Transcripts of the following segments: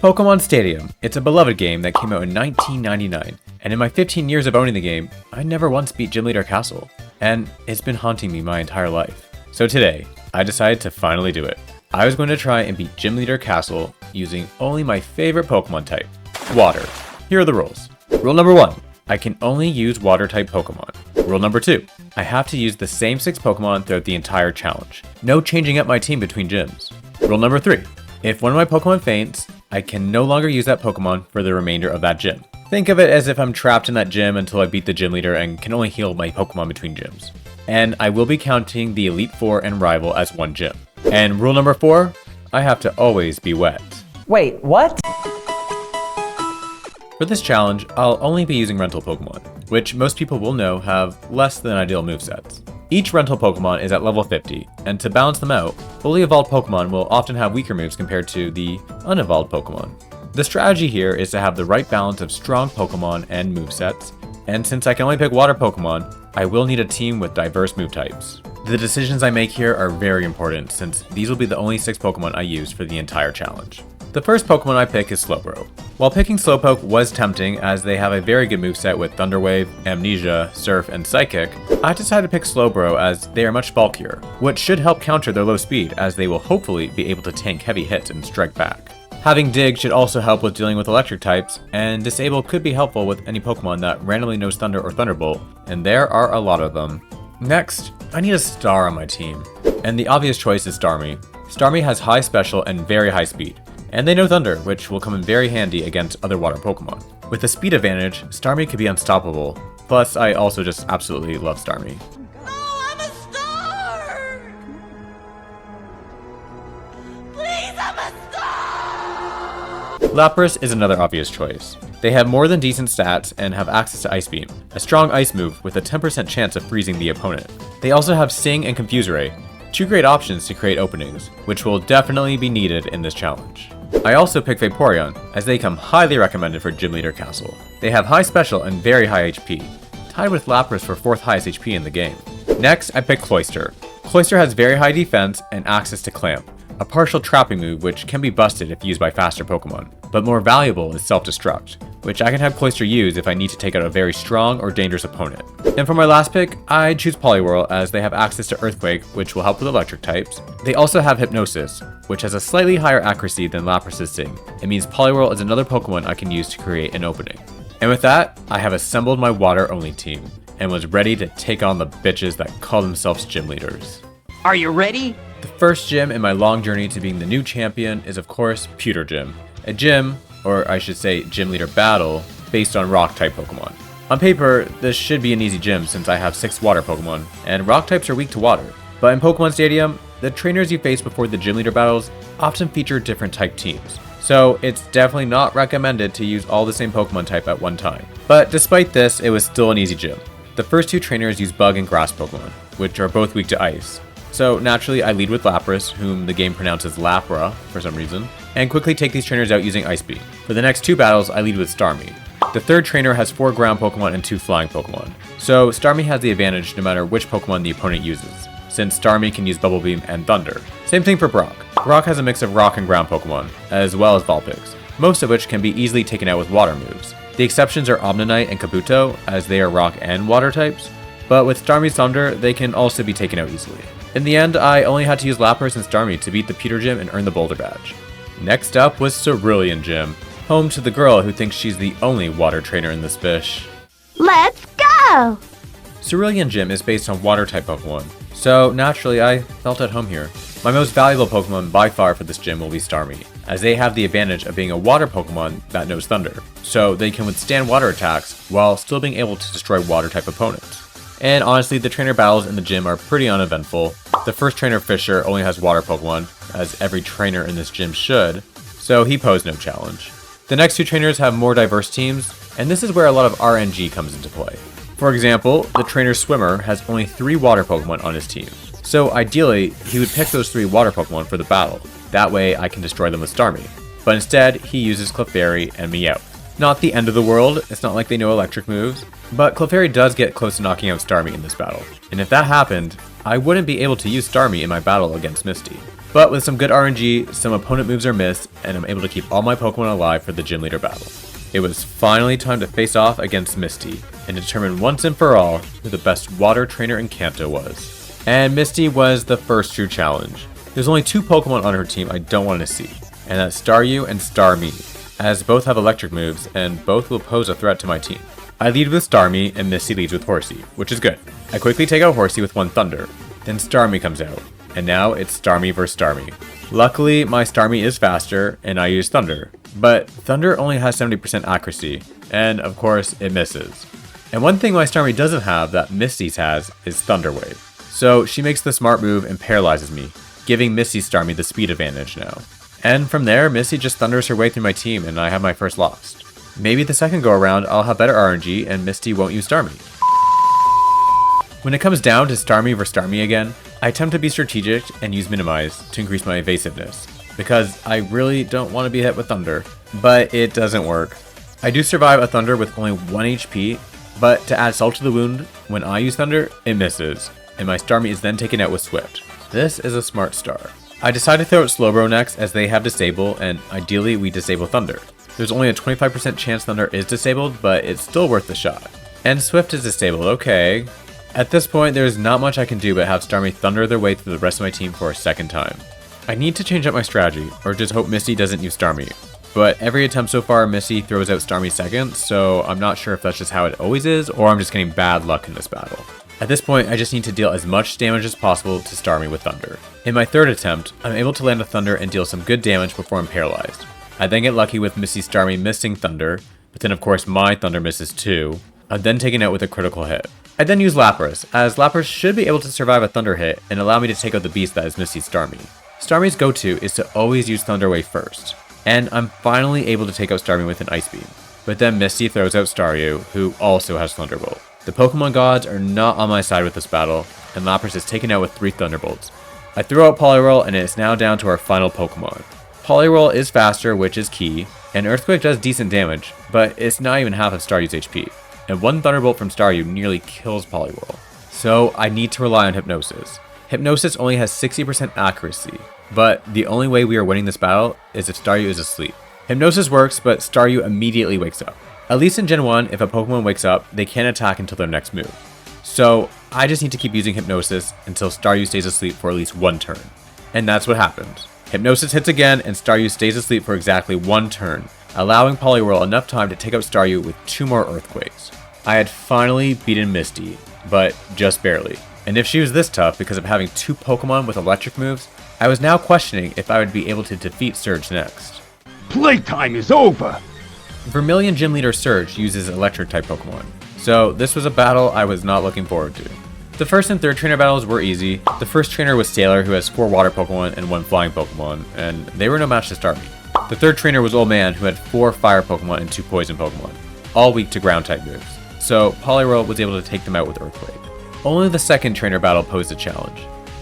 Pokémon Stadium. It's a beloved game that came out in 1999, and in my 15 years of owning the game, I never once beat Gym Leader Castle, and it's been haunting me my entire life. So today, I decided to finally do it. I was going to try and beat Gym Leader Castle using only my favorite Pokemon type, Water. Here are the rules. Rule number 1, I can only use Water type Pokemon. Rule number 2, I have to use the same 6 Pokemon throughout the entire challenge. No changing up my team between gyms. Rule number 3, if one of my Pokemon faints, I can no longer use that Pokemon for the remainder of that gym. Think of it as if I'm trapped in that gym until I beat the gym leader and can only heal my Pokemon between gyms. And I will be counting the Elite Four and Rival as one gym. And rule number 4, I have to always be wet. Wait, what? For this challenge, I'll only be using rental Pokemon, which most people will know have less than ideal movesets. Each rental Pokemon is at level 50, and to balance them out, fully evolved Pokemon will often have weaker moves compared to the unevolved Pokemon. The strategy here is to have the right balance of strong Pokemon and movesets, and since I can only pick water Pokemon, I will need a team with diverse move types. The decisions I make here are very important since these will be the only 6 Pokemon I use for the entire challenge. The first Pokemon I pick is Slowbro. While picking Slowpoke was tempting as they have a very good moveset with Thunder Wave, Amnesia, Surf, and Psychic, I decided to pick Slowbro as they are much bulkier, which should help counter their low speed as they will hopefully be able to tank heavy hits and strike back. Having Dig should also help with dealing with electric types, and Disable could be helpful with any Pokemon that randomly knows Thunder or Thunderbolt, and there are a lot of them. Next, I need a star on my team, and the obvious choice is Starmie. Starmie has high special and very high speed, and they know Thunder, which will come in very handy against other water Pokemon. With a speed advantage, Starmie could be unstoppable, plus I also just absolutely love Starmie. No, I'm a star! Please, I'm a star! Lapras is another obvious choice. They have more than decent stats and have access to Ice Beam, a strong ice move with a 10% chance of freezing the opponent. They also have Sing and Confuse Ray, 2 great options to create openings, which will definitely be needed in this challenge. I also pick Vaporeon, as they come highly recommended for Gym Leader Castle. They have high special and very high HP, tied with Lapras for 4th highest HP in the game. Next, I pick Cloyster. Cloyster has very high defense and access to Clamp, a partial trapping move which can be busted if used by faster Pokemon, but more valuable is Self-Destruct, which I can have Cloyster use if I need to take out a very strong or dangerous opponent. And for my last pick, I choose Poliwhirl as they have access to Earthquake, which will help with electric types. They also have Hypnosis, which has a slightly higher accuracy than Lapras' Sing. It means Poliwhirl is another Pokemon I can use to create an opening. And with that, I have assembled my water-only team, and was ready to take on the bitches that call themselves gym leaders. Are you ready? The first gym in my long journey to being the new champion is of course Pewter Gym, a gym, or I should say gym leader battle, based on rock type Pokemon. On paper, this should be an easy gym since I have 6 water Pokemon, and rock types are weak to water. But in Pokemon Stadium, the trainers you face before the gym leader battles often feature different type teams. So it's definitely not recommended to use all the same Pokemon type at one time. But despite this, it was still an easy gym. The first 2 trainers use Bug and Grass Pokemon, which are both weak to Ice. So naturally I lead with Lapras, whom the game pronounces Lapra for some reason, and quickly take these trainers out using Ice Beam. For the next 2 battles, I lead with Starmie. The third trainer has 4 ground Pokemon and 2 flying Pokemon, so Starmie has the advantage no matter which Pokemon the opponent uses, since Starmie can use Bubble Beam and Thunder. Same thing for Brock. Brock has a mix of rock and ground Pokemon, as well as Vulpix, most of which can be easily taken out with water moves. The exceptions are Omnanite and Kabuto, as they are rock and water types, but with Starmie's Thunder, they can also be taken out easily. In the end, I only had to use Lapras and Starmie to beat the Pewter Gym and earn the Boulder Badge. Next up was Cerulean Gym, home to the girl who thinks she's the only water trainer in this fish. Let's go! Cerulean Gym is based on water type Pokemon, so naturally I felt at home here. My most valuable Pokemon by far for this gym will be Starmie, as they have the advantage of being a water Pokemon that knows Thunder, so they can withstand water attacks while still being able to destroy water type opponents. And honestly, the trainer battles in the gym are pretty uneventful. The first trainer, Fisher, only has water Pokemon, as every trainer in this gym should, so he posed no challenge. The next 2 trainers have more diverse teams, and this is where a lot of RNG comes into play. For example, the trainer Swimmer has only 3 water Pokemon on his team, so ideally, he would pick those 3 water Pokemon for the battle. That way I can destroy them with Starmie. But instead, he uses Clefairy and Meowth. Not the end of the world, it's not like they know electric moves, but Clefairy does get close to knocking out Starmie in this battle. And if that happened, I wouldn't be able to use Starmie in my battle against Misty. But with some good RNG, some opponent moves are missed, and I'm able to keep all my Pokemon alive for the gym leader battle. It was finally time to face off against Misty, and determine once and for all who the best water trainer in Kanto was. And Misty was the first true challenge. There's only 2 Pokemon on her team I don't want to see, and that's Staryu and Starmie, as both have electric moves, and both will pose a threat to my team. I lead with Starmie, and Misty leads with Horsey, which is good. I quickly take out Horsey with 1 Thunder, then Starmie comes out, and now it's Starmie vs Starmie. Luckily, my Starmie is faster, and I use Thunder, but Thunder only has 70% accuracy, and of course, it misses. And one thing my Starmie doesn't have that Misty's has is Thunder Wave. So she makes the smart move and paralyzes me, giving Misty's Starmie the speed advantage now. And from there, Misty just thunders her way through my team, and I have my first loss. Maybe the second go around, I'll have better RNG, and Misty won't use Starmie. When it comes down to Starmie vs Starmie again, I attempt to be strategic and use Minimize to increase my evasiveness, because I really don't want to be hit with Thunder, but it doesn't work. I do survive a Thunder with only 1 HP, but to add salt to the wound, when I use Thunder, it misses, and my Starmie is then taken out with Swift. This is a smart star. I decide to throw out Slowbro next as they have Disable, and ideally we disable Thunder. There's only a 25% chance Thunder is disabled, but it's still worth the shot. And Swift is disabled, okay. At this point, there's not much I can do but have Starmie thunder their way through the rest of my team for a second time. I need to change up my strategy, or just hope Misty doesn't use Starmie. But every attempt so far, Misty throws out Starmie second, so I'm not sure if that's just how it always is, or I'm just getting bad luck in this battle. At this point, I just need to deal as much damage as possible to Starmie with Thunder. In my third attempt, I'm able to land a Thunder and deal some good damage before I'm paralyzed. I then get lucky with Misty's Starmie missing Thunder, but then of course my Thunder misses too. I'm then taken out with a critical hit. I then use Lapras, as Lapras should be able to survive a Thunder hit and allow me to take out the beast that is Misty's Starmie. Starmie's go-to is to always use Thunder Wave first, and I'm finally able to take out Starmie with an Ice Beam. But then Misty throws out Staryu, who also has Thunderbolt. The Pokemon gods are not on my side with this battle, and Lapras is taken out with 3 Thunderbolts. I throw out Poliwhirl, and it is now down to our final Pokemon. Poliwhirl is faster, which is key, and Earthquake does decent damage, but it's not even half of Staryu's HP. And 1 Thunderbolt from Staryu nearly kills Poliwhirl. So I need to rely on Hypnosis. Hypnosis only has 60% accuracy, but the only way we are winning this battle is if Staryu is asleep. Hypnosis works, but Staryu immediately wakes up. At least in Gen 1, if a Pokemon wakes up, they can't attack until their next move. So I just need to keep using Hypnosis until Staryu stays asleep for at least 1 turn. And that's what happens. Hypnosis hits again, and Staryu stays asleep for exactly 1 turn, allowing Poliwhirl enough time to take out Staryu with 2 more Earthquakes. I had finally beaten Misty, but just barely. And if she was this tough because of having 2 Pokemon with electric moves, I was now questioning if I would be able to defeat Surge next. Playtime is over! Vermilion Gym Leader Surge uses electric type Pokemon, so this was a battle I was not looking forward to. The first and third trainer battles were easy. The first trainer was Sailor, who has 4 water Pokemon and 1 flying Pokemon, and they were no match to Starmie. The third trainer was Old Man, who had 4 fire Pokemon and 2 poison Pokemon, all weak to ground type moves, so Poliwhirl was able to take them out with Earthquake. Only the second trainer battle posed a challenge.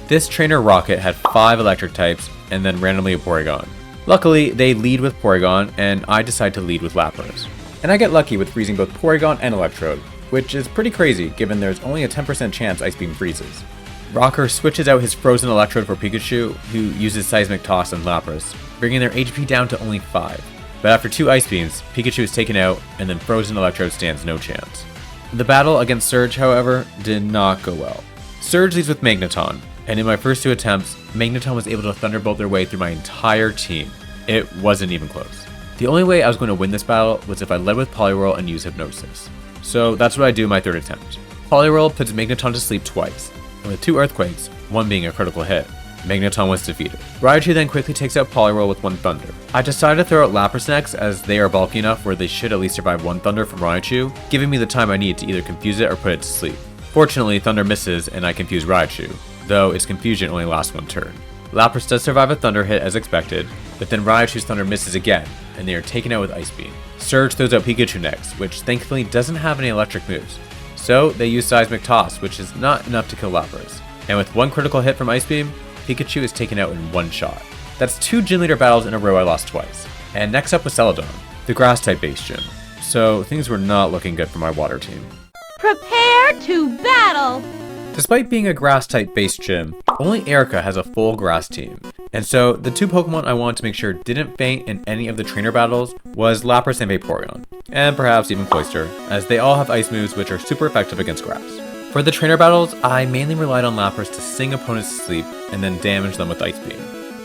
This trainer Rocket had 5 electric types and then randomly a Porygon. Luckily, they lead with Porygon, and I decide to lead with Lapras. And I get lucky with freezing both Porygon and Electrode, which is pretty crazy given there's only a 10% chance Ice Beam freezes. Rocker switches out his frozen Electrode for Pikachu, who uses Seismic Toss and Lapras, bringing their HP down to only 5. But after 2 Ice Beams, Pikachu is taken out, and then frozen Electrode stands no chance. The battle against Surge, however, did not go well. Surge leads with Magneton, and in my first 2 attempts, Magneton was able to Thunderbolt their way through my entire team. It wasn't even close. The only way I was going to win this battle was if I led with Poliwhirl and used Hypnosis. So that's what I do in my third attempt. Poliwhirl puts Magneton to sleep twice, and with 2 Earthquakes, one being a critical hit, Magneton was defeated. Raichu then quickly takes out Poliwhirl with 1 Thunder. I decided to throw out Lapras next, as they are bulky enough where they should at least survive 1 Thunder from Raichu, giving me the time I need to either confuse it or put it to sleep. Fortunately, Thunder misses and I confuse Raichu, though its confusion only lasts 1 turn. Lapras does survive a Thunder hit as expected, but then Raichu's Thunder misses again, and they are taken out with Ice Beam. Surge throws out Pikachu next, which thankfully doesn't have any electric moves. So they use Seismic Toss, which is not enough to kill Lapras. And with 1 critical hit from Ice Beam, Pikachu is taken out in 1 shot. That's 2 Gym Leader battles in a row I lost twice. And next up was Celadon, the Grass-type base gym. So things were not looking good for my water team. Prepare to battle! Despite being a grass-type based gym, only Erica has a full grass team. And so, the two Pokemon I wanted to make sure didn't faint in any of the trainer battles was Lapras and Vaporeon, and perhaps even Cloyster, as they all have ice moves which are super effective against grass. For the trainer battles, I mainly relied on Lapras to sing opponents to sleep and then damage them with Ice Beam.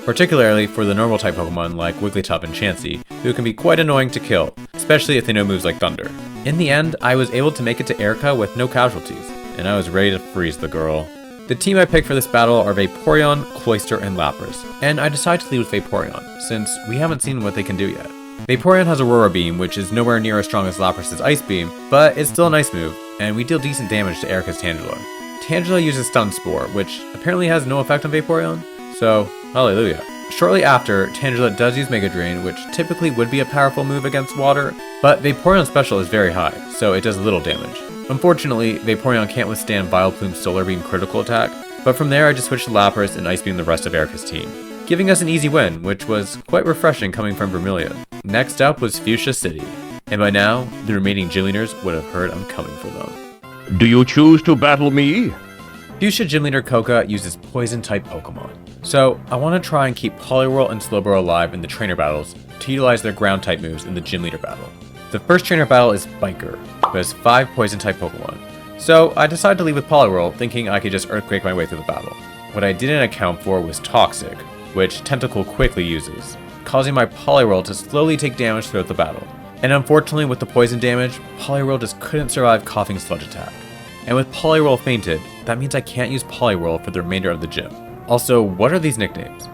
Particularly for the normal type Pokemon like Wigglytuff and Chansey, who can be quite annoying to kill, especially if they know moves like Thunder. In the end, I was able to make it to Erica with no casualties, and I was ready to freeze the girl. The team I picked for this battle are Vaporeon, Cloyster, and Lapras, and I decided to lead with Vaporeon, since we haven't seen what they can do yet. Vaporeon has Aurora Beam, which is nowhere near as strong as Lapras' Ice Beam, but it's still a nice move, and we deal decent damage to Erica's Tangela. Tangela uses Stun Spore, which apparently has no effect on Vaporeon, so hallelujah. Shortly after, Tangela does use Mega Drain, which typically would be a powerful move against water, but Vaporeon's special is very high, so it does little damage. Unfortunately, Vaporeon can't withstand Vileplume's Solar Beam critical attack, but from there I just switched to Lapras and Ice Beam the rest of Erica's team, giving us an easy win, which was quite refreshing coming from Vermilion. Next up was Fuchsia City, and by now, the remaining gym leaders would have heard I'm coming for them. Do you choose to battle me? Fuchsia Gym Leader Koka uses Poison-type Pokemon, so I want to try and keep Poliwhirl and Slowbro alive in the trainer battles to utilize their Ground-type moves in the Gym Leader battle. The first trainer battle is Biker, who has 5 Poison-type Pokemon, so I decided to leave with Poliwhirl, thinking I could just Earthquake my way through the battle. What I didn't account for was Toxic, which Tentacle quickly uses, causing my Poliwhirl to slowly take damage throughout the battle. And unfortunately with the poison damage, Poliwhirl just couldn't survive Coughing Sludge attack. And with Poliwhirl fainted, that means I can't use Poliwhirl for the remainder of the gym. Also, what are these nicknames?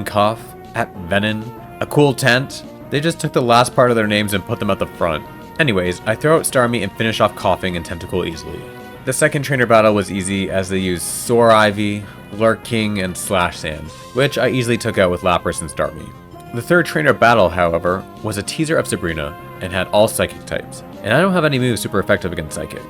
Cough, at Venom, A Cool Tent? They just took the last part of their names and put them at the front. Anyways, I throw out Starmie and finish off Coughing and Tentacle easily. The second trainer battle was easy as they used Soar Ivy, Lurk King, and Slash Sand, which I easily took out with Lapras and Starmie. The third trainer battle, however, was a teaser of Sabrina and had all Psychic types, and I don't have any moves super effective against Psychic.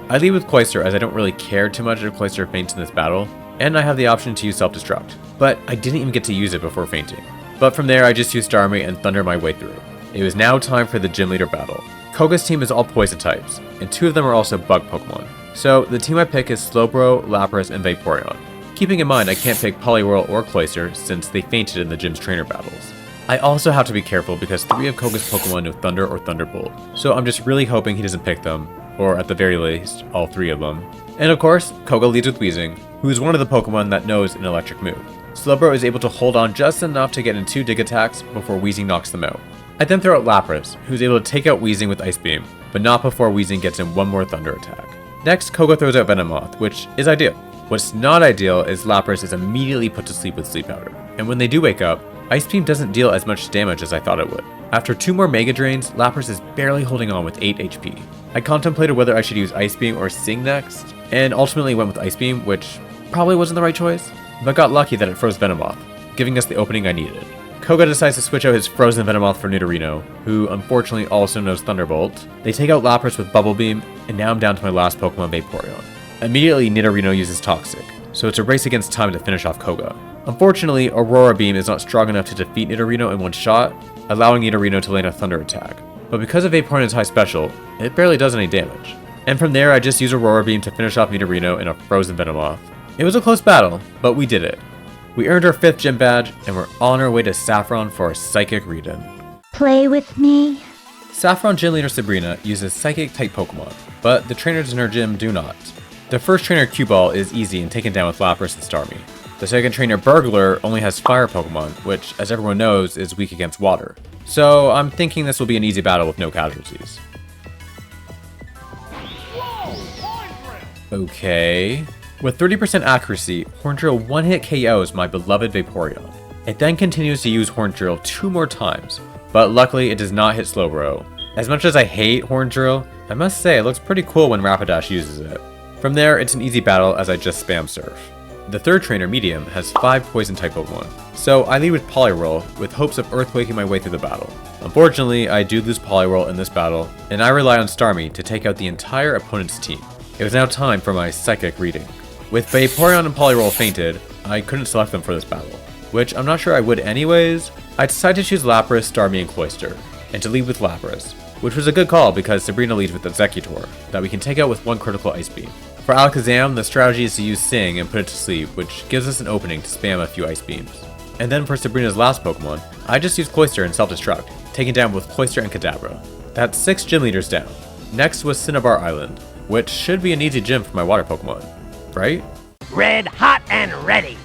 I lead with Cloyster as I don't really care too much if Cloyster faints in this battle, and I have the option to use Self-Destruct, but I didn't even get to use it before fainting. But from there I just used Starmie and Thunder my way through. It was now time for the Gym Leader battle. Koga's team is all Poison types, and 2 of them are also Bug Pokemon, so the team I pick is Slowbro, Lapras, and Vaporeon. Keeping in mind I can't pick Poliwhirl or Cloyster since they fainted in the gym's trainer battles. I also have to be careful because 3 of Koga's Pokemon know Thunder or Thunderbolt, so I'm just really hoping he doesn't pick them, or at the very least, all 3 of them. And of course, Koga leads with Weezing, who is one of the Pokemon that knows an electric move. Slowbro is able to hold on just enough to get in 2 dig attacks before Weezing knocks them out. I then throw out Lapras, who's able to take out Weezing with Ice Beam, but not before Weezing gets in 1 more Thunder attack. Next, Koga throws out Venomoth, which is ideal. What's not ideal is Lapras is immediately put to sleep with Sleep Powder, and when they do wake up, Ice Beam doesn't deal as much damage as I thought it would. After 2 more Mega Drains, Lapras is barely holding on with 8 HP. I contemplated whether I should use Ice Beam or Sing next, and ultimately went with Ice Beam, which probably wasn't the right choice, but got lucky that it froze Venomoth, giving us the opening I needed. Koga decides to switch out his frozen Venomoth for Nidorino, who unfortunately also knows Thunderbolt. They take out Lapras with Bubble Beam, and now I'm down to my last Pokemon, Vaporeon. Immediately Nidorino uses Toxic, so it's a race against time to finish off Koga. Unfortunately, Aurora Beam is not strong enough to defeat Nidorino in one shot, allowing Nidorino to land a Thunder attack. But because of Vaporeon's high special, it barely does any damage. And from there I just use Aurora Beam to finish off Nidorino in a frozen Venomoth. It was a close battle, but we did it. We earned our 5th gym badge, and we're on our way to Saffron for our Psychic Read-In. Play with me? Saffron Gym Leader Sabrina uses Psychic-type Pokemon, but the trainers in her gym do not. The first trainer Q-Ball is easy and taken down with Lapras and Starmie. The second trainer Burglar only has Fire Pokemon, which, as everyone knows, is weak against water. So I'm thinking this will be an easy battle with no casualties. Okay. With 30% accuracy, Horndrill one-hit KOs my beloved Vaporeon. It then continues to use Horndrill 2 more times, but luckily it does not hit Slowbro. As much as I hate Horndrill, I must say it looks pretty cool when Rapidash uses it. From there, it's an easy battle as I just spam Surf. The third trainer, Medium, has 5 Poison-type Pokemon, so I lead with Poliwhirl with hopes of Earthquaking my way through the battle. Unfortunately, I do lose Poliwhirl in this battle, and I rely on Starmie to take out the entire opponent's team. It was now time for my Psychic Reading. With Vaporeon and Poliwhirl fainted, I couldn't select them for this battle, which I'm not sure I would anyways. I decided to choose Lapras, Starmie, and Cloyster, and to lead with Lapras, which was a good call because Sabrina leads with Executor, that we can take out with 1 critical Ice Beam. For Alakazam, the strategy is to use Sing and put it to sleep, which gives us an opening to spam a few Ice Beams. And then for Sabrina's last Pokemon, I just used Cloyster and Self-Destruct, taking down with Cloyster and Kadabra. That's 6 gym leaders down. Next was Cinnabar Island, which should be an easy gym for my water Pokemon, right? Red hot and ready.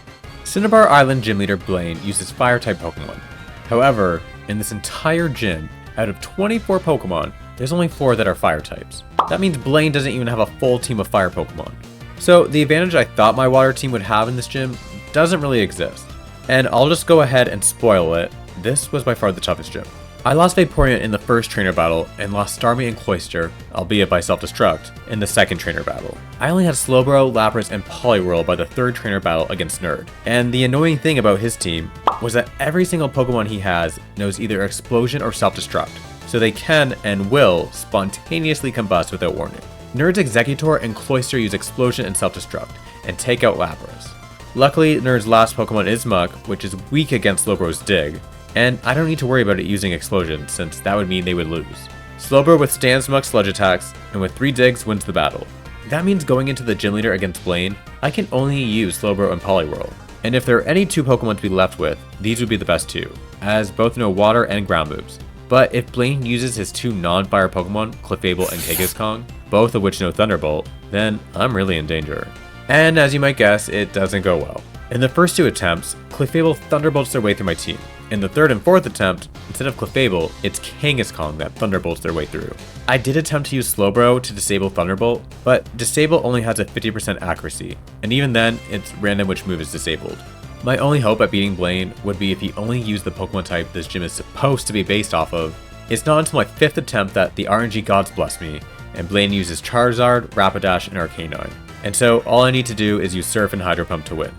Cinnabar Island gym leader Blaine uses Fire-type Pokemon. However, in this entire gym, out of 24 Pokemon, there's only 4 that are Fire types. That means Blaine doesn't even have a full team of Fire Pokemon. So the advantage I thought my water team would have in this gym doesn't really exist. And I'll just go ahead and spoil it. This was by far the toughest gym. I lost Vaporeon in the first trainer battle and lost Starmie and Cloyster, albeit by self-destruct, in the second trainer battle. I only had Slowbro, Lapras, and Poliwhirl by the third trainer battle against Nerd. And the annoying thing about his team was that every single Pokemon he has knows either Explosion or self-destruct, so they can and will spontaneously combust without warning. Nerd's Executor and Cloyster use Explosion and self-destruct, and take out Lapras. Luckily, Nerd's last Pokemon is Muck, which is weak against Slowbro's Dig, and I don't need to worry about it using Explosion, since that would mean they would lose. Slowbro withstands Muck's sludge attacks, and with 3 digs wins the battle. That means going into the gym leader against Blaine, I can only use Slowbro and Poliwhirl. And if there are any 2 Pokemon to be left with, these would be the best 2, as both know water and ground moves. But if Blaine uses his 2 non-fire Pokemon, Clefable and Kangaskhan, both of which know Thunderbolt, then I'm really in danger. And as you might guess, it doesn't go well. In the first 2 attempts, Clefable Thunderbolts their way through my team. In the third and fourth attempt, instead of Clefable, it's Kangaskhan that Thunderbolts their way through. I did attempt to use Slowbro to disable Thunderbolt, but Disable only has a 50% accuracy, and even then, it's random which move is disabled. My only hope at beating Blaine would be if he only used the Pokemon type this gym is supposed to be based off of. It's not until my 5th attempt that the RNG gods bless me, and Blaine uses Charizard, Rapidash, and Arcanine. And so all I need to do is use Surf and Hydro Pump to win.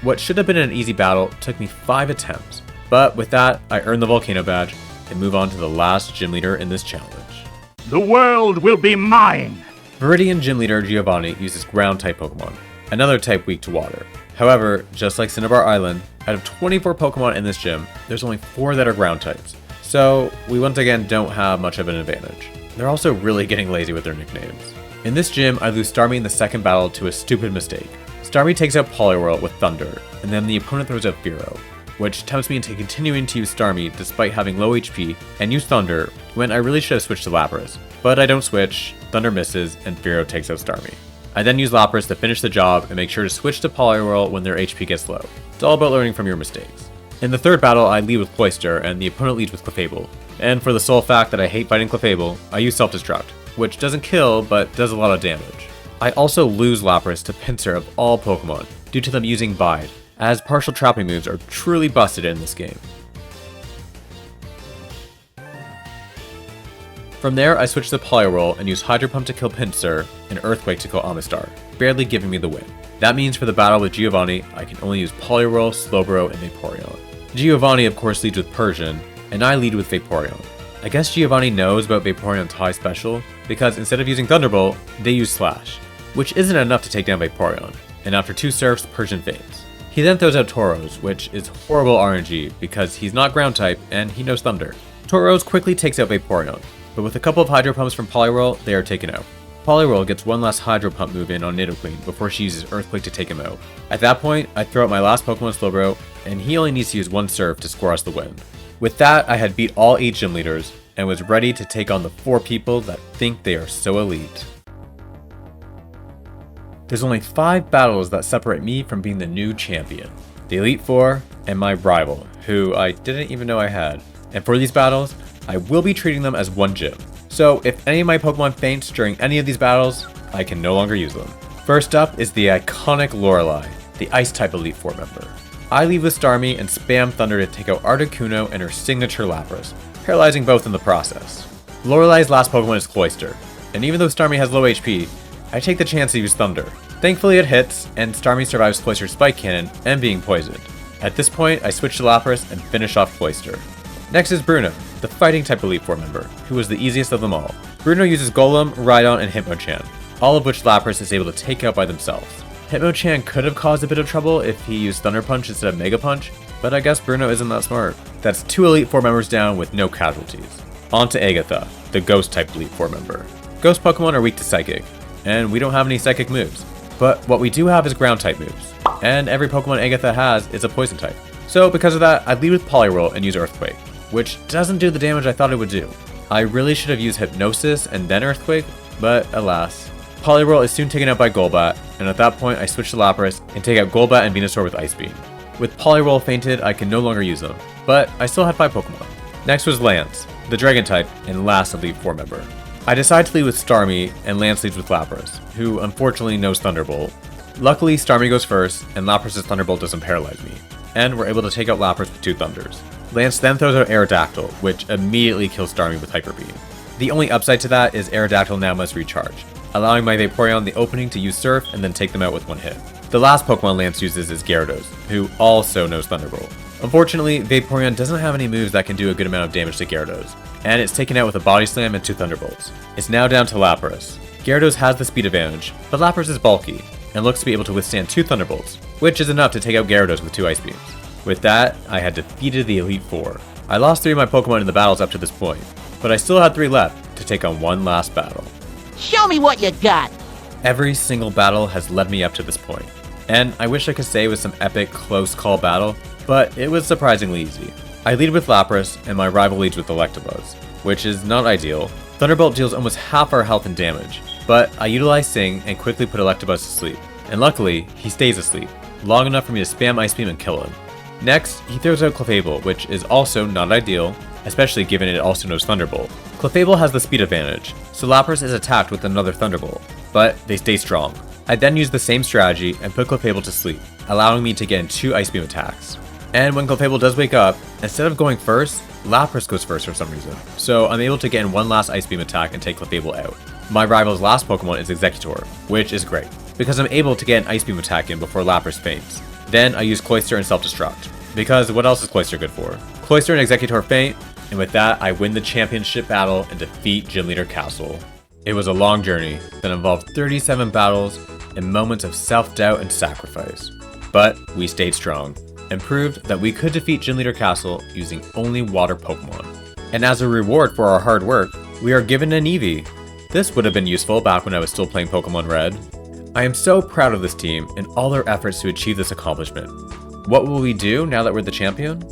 What should have been an easy battle took me 5 attempts, but with that, I earned the Volcano Badge and move on to the last gym leader in this challenge. The world will be mine! Viridian gym leader Giovanni uses Ground-type Pokemon, another type weak to water. However, just like Cinnabar Island, out of 24 Pokemon in this gym, there's only 4 that are Ground types, so we once again don't have much of an advantage. They're also really getting lazy with their nicknames. In this gym, I lose Starmie in the second battle to a stupid mistake. Starmie takes out Poliwhirl with Thunder, and then the opponent throws out Fearow, which tempts me into continuing to use Starmie despite having low HP and use Thunder when I really should have switched to Lapras. But I don't switch, Thunder misses, and Fearow takes out Starmie. I then use Lapras to finish the job and make sure to switch to Poliwhirl when their HP gets low. It's all about learning from your mistakes. In the third battle, I lead with Cloyster, and the opponent leads with Clefable. And for the sole fact that I hate fighting Clefable, I use Self-Destruct, which doesn't kill, but does a lot of damage. I also lose Lapras to Pinsir of all Pokemon, due to them using Bide, as partial trapping moves are truly busted in this game. From there, I switch to Poliwhirl and use Hydro Pump to kill Pinsir and Earthquake to kill Amistar, barely giving me the win. That means for the battle with Giovanni, I can only use Poliwhirl, Slowbro, and Vaporeon. Giovanni of course leads with Persian, and I lead with Vaporeon. I guess Giovanni knows about Vaporeon's high special, because instead of using Thunderbolt, they use Slash, which isn't enough to take down Vaporeon, and after 2 surfs, Persian fades. He then throws out Tauros, which is horrible RNG because he's not ground type and he knows Thunder. Tauros quickly takes out Vaporeon, but with a couple of Hydro Pumps from Poliwhirl, they are taken out. Poliwhirl gets one last Hydro Pump move in on Nidoqueen before she uses Earthquake to take him out. At that point, I throw out my last Pokemon Slowbro, and he only needs to use 1 Surf to score us the win. With that, I had beat all 8 gym leaders, and was ready to take on the 4 people that think they are so elite. There's only 5 battles that separate me from being the new champion. The Elite Four, and my rival, who I didn't even know I had. And for these battles, I will be treating them as one gym. So if any of my Pokemon faints during any of these battles, I can no longer use them. First up is the iconic Lorelei, the Ice-type Elite Four member. I lead with Starmie and spam Thunder to take out Articuno and her signature Lapras, paralyzing both in the process. Lorelei's last Pokemon is Cloyster, and even though Starmie has low HP, I take the chance to use Thunder. Thankfully it hits, and Starmie survives Cloyster's Spike Cannon and being poisoned. At this point, I switch to Lapras and finish off Cloyster. Next is Bruno, the fighting type Elite Four member, who was the easiest of them all. Bruno uses Golem, Rhydon, and Hitmonchan, all of which Lapras is able to take out by themselves. Hitmonchan could have caused a bit of trouble if he used Thunder Punch instead of Mega Punch, but I guess Bruno isn't that smart. That's 2 Elite Four members down with no casualties. On to Agatha, the Ghost type Elite Four member. Ghost Pokemon are weak to Psychic, and we don't have any Psychic moves, But what we do have is ground type moves, and every Pokemon Agatha has is a poison type. So because of that, I lead with Poliwhirl and use Earthquake, which doesn't do the damage I thought it would do. I really should have used Hypnosis and then Earthquake, but alas. Poliwhirl is soon taken out by Golbat, and at that point I switch to Lapras and take out Golbat and Venusaur with Ice Beam. With Poliwhirl fainted, I can no longer use them, but I still had 5 Pokemon. Next was Lance, the Dragon type, and last Elite 4 member. I decide to lead with Starmie, and Lance leads with Lapras, who unfortunately knows Thunderbolt. Luckily, Starmie goes first, and Lapras' Thunderbolt doesn't paralyze me, and we're able to take out Lapras with 2 Thunders. Lance then throws out Aerodactyl, which immediately kills Starmie with Hyper Beam. The only upside to that is Aerodactyl now must recharge, allowing my Vaporeon the opening to use Surf and then take them out with 1 hit. The last Pokemon Lance uses is Gyarados, who also knows Thunderbolt. Unfortunately, Vaporeon doesn't have any moves that can do a good amount of damage to Gyarados, and it's taken out with a Body Slam and 2 Thunderbolts. It's now down to Lapras. Gyarados has the speed advantage, but Lapras is bulky, and looks to be able to withstand 2 Thunderbolts, which is enough to take out Gyarados with 2 Ice Beams. With that, I had defeated the Elite 4. I lost 3 of my Pokemon in the battles up to this point, but I still had 3 left to take on one last battle. Show me what you got! Every single battle has led me up to this point, and I wish I could say it was some epic close call battle, but it was surprisingly easy. I lead with Lapras, and my rival leads with Electabuzz, which is not ideal. Thunderbolt deals almost half our health and damage, but I utilize Sing and quickly put Electabuzz to sleep, and luckily, he stays asleep, long enough for me to spam Ice Beam and kill him. Next, he throws out Clefable, which is also not ideal, especially given it also knows Thunderbolt. Clefable has the speed advantage, so Lapras is attacked with another Thunderbolt, but they stay strong. I then use the same strategy and put Clefable to sleep, allowing me to get in 2 Ice Beam attacks. And when Clefable does wake up, instead of going first, Lapras goes first for some reason, so I'm able to get in 1 last Ice Beam attack and take Clefable out. My rival's last Pokemon is Executor, which is great, because I'm able to get an Ice Beam attack in before Lapras faints. Then I use Cloyster and Self-Destruct, because what else is Cloyster good for? Cloyster and Executor faint, and with that I win the championship battle and defeat Gym Leader Castle. It was a long journey that involved 37 battles and moments of self-doubt and sacrifice, but we stayed strong and proved that we could defeat Gym Leader Castle using only water Pokemon. And as a reward for our hard work, we are given an Eevee. This would have been useful back when I was still playing Pokemon Red. I am so proud of this team and all their efforts to achieve this accomplishment. What will we do now that we're the champion?